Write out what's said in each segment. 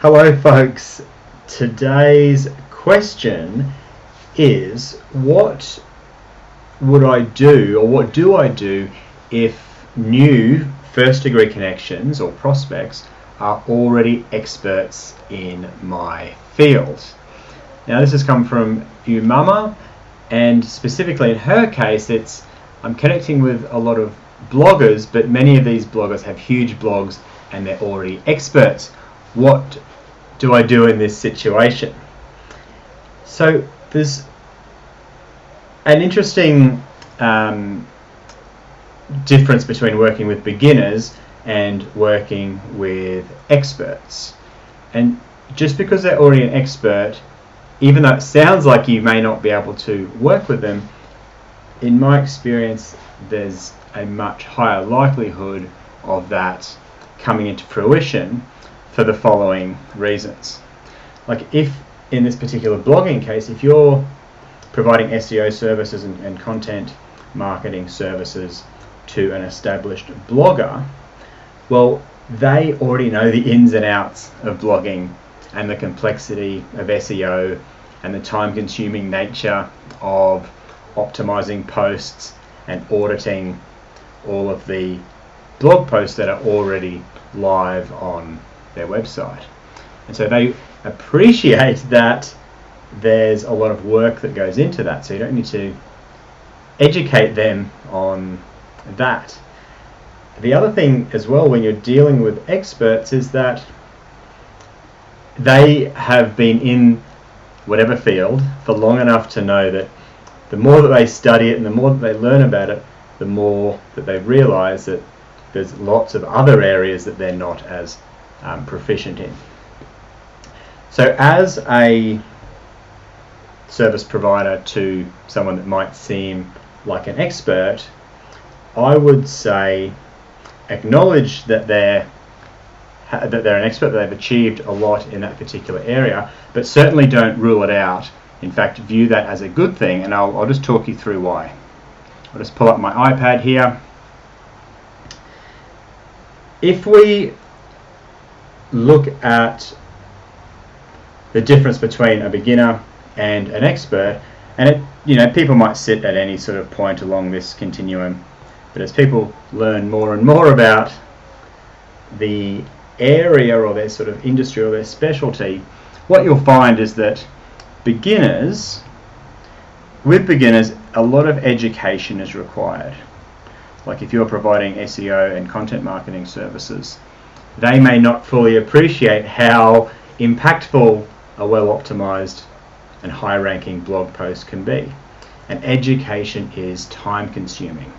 Hello folks, today's question is what would I do, or what do I do if new first degree connections or prospects are already experts in my field? Now this has come from Umama, and specifically in her case I'm connecting with a lot of bloggers, but many of these bloggers have huge blogs and they're already experts. What do I do in this situation? So there's an interesting difference between working with beginners and working with experts. And just because they're already an expert, even though it sounds like you may not be able to work with them, in my experience there's a much higher likelihood of that coming into fruition for the following reasons. Like, if in this particular blogging case, if you're providing SEO services and content marketing services to an established blogger, well, they already know the ins and outs of blogging and the complexity of SEO and the time-consuming nature of optimizing posts and auditing all of the blog posts that are already live on their website. And so they appreciate that there's a lot of work that goes into that, so you don't need to educate them on that. The other thing as well when you're dealing with experts is that they have been in whatever field for long enough to know that the more that they study it and the more that they learn about it, the more that they realize that there's lots of other areas that they're not as proficient in. So as a service provider to someone that might seem like an expert, I would say acknowledge that they're an expert, that they've achieved a lot in that particular area, but certainly don't rule it out. In fact, view that as a good thing, and I'll just talk you through why. I'll just pull up my iPad here. If we look at the difference between a beginner and an expert, and people might sit at any sort of point along this continuum, but as people learn more and more about the area or their sort of industry or their specialty, what you'll find is that with beginners, a lot of education is required. Like if you're providing SEO and content marketing services, they may not fully appreciate how impactful a well-optimized and high-ranking blog post can be. And education is time-consuming.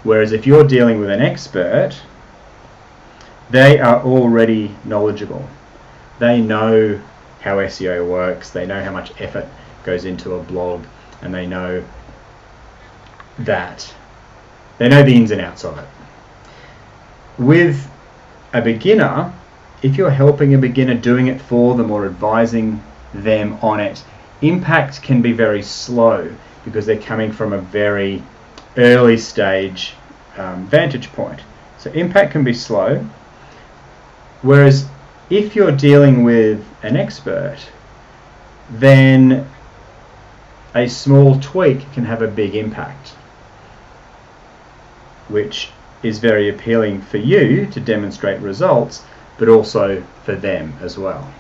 Whereas if you're dealing with an expert, they are already knowledgeable. They know how SEO works, they know how much effort goes into a blog, and they know the ins and outs of it. With a beginner, if you're helping a beginner, doing it for them or advising them on it, impact can be very slow because they're coming from a very early stage vantage point. So impact can be slow, whereas if you're dealing with an expert, then a small tweak can have a big impact, which is very appealing for you to demonstrate results, but also for them as well.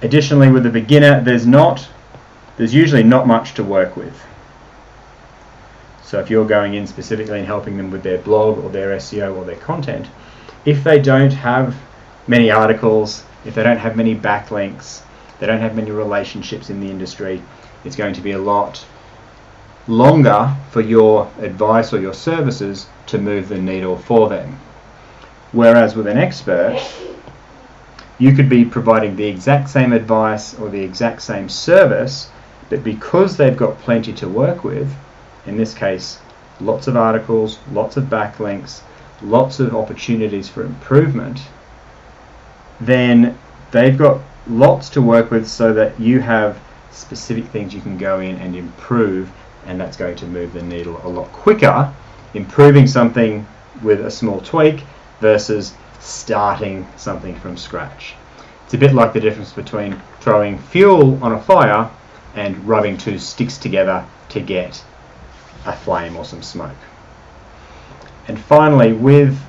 Additionally, with a beginner, there's usually not much to work with. So if you're going in specifically and helping them with their blog or their SEO or their content, if they don't have many articles, if they don't have many backlinks, they don't have many relationships in the industry, it's going to be a lot longer for your advice or your services to move the needle for them. Whereas with an expert, you could be providing the exact same advice or the exact same service, but because they've got plenty to work with, in this case, lots of articles, lots of backlinks, lots of opportunities for improvement, then they've got lots to work with so that you have specific things you can go in and improve, and that's going to move the needle a lot quicker, improving something with a small tweak versus starting something from scratch. It's a bit like the difference between throwing fuel on a fire and rubbing two sticks together to get a flame or some smoke. And finally, with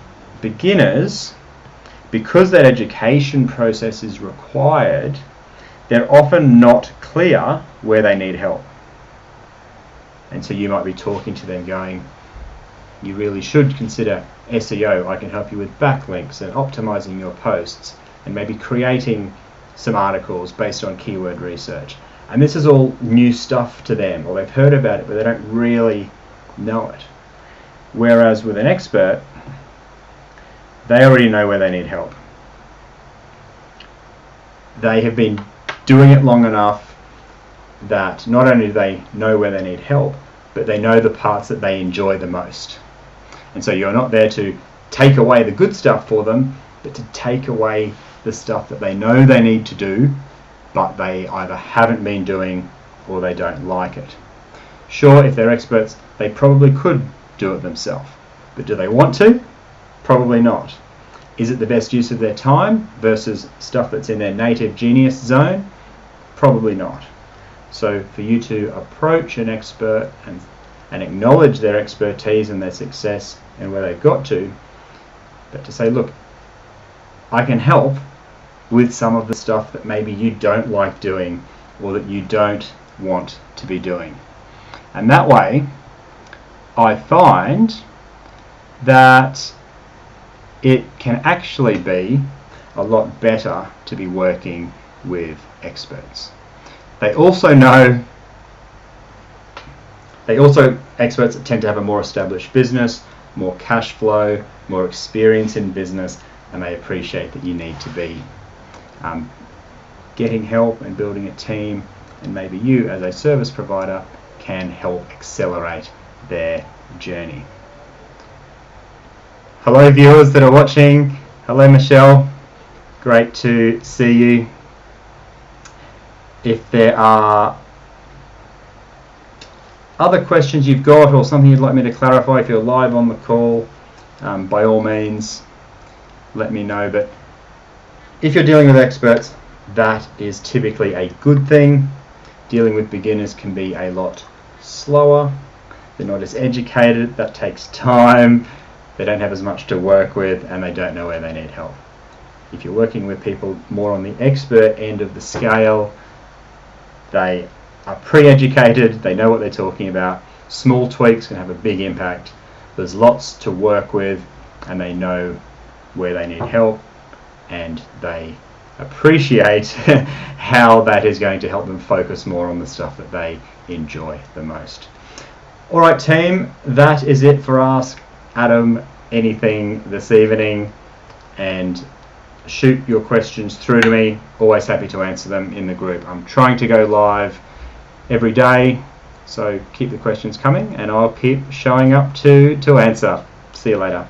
beginners, because that education process is required, they're often not clear where they need help. And so you might be talking to them going, you really should consider SEO. I can help you with backlinks and optimizing your posts and maybe creating some articles based on keyword research. And this is all new stuff to them, or they've heard about it but they don't really know it. Whereas with an expert, they already know where they need help. They have been doing it long enough that not only do they know where they need help, but they know the parts that they enjoy the most. And so you're not there to take away the good stuff for them, but to take away the stuff that they know they need to do, but they either haven't been doing or they don't like it. Sure, if they're experts, they probably could do it themselves. But do they want to? Probably not. Is it the best use of their time versus stuff that's in their native genius zone? Probably not. So for you to approach an expert and acknowledge their expertise and their success and where they've got to, but to say, look, I can help with some of the stuff that maybe you don't like doing or that you don't want to be doing. And that way, I find that it can actually be a lot better to be working with experts. Experts tend to have a more established business, more cash flow, more experience in business, and they appreciate that you need to be getting help and building a team, and maybe you as a service provider can help accelerate their journey. Hello viewers that are watching. Hello Michelle, great to see you. If there are other questions you've got or something you'd like me to clarify, if you're live on the call, by all means let me know. But if you're dealing with experts, that is typically a good thing. Dealing with beginners can be a lot slower. They're not as educated, that takes time, they don't have as much to work with, and they don't know where they need help. If you're working with people more on the expert end of the scale, they are pre-educated, they know what they're talking about. Small tweaks can have a big impact. There's lots to work with, and they know where they need help, and they appreciate how that is going to help them focus more on the stuff that they enjoy the most. Alright team, that is it for Ask Adam Anything this evening, and shoot your questions through to me. Always happy to answer them in the group. I'm trying to go live every day, so keep the questions coming and I'll keep showing up to answer. See you later.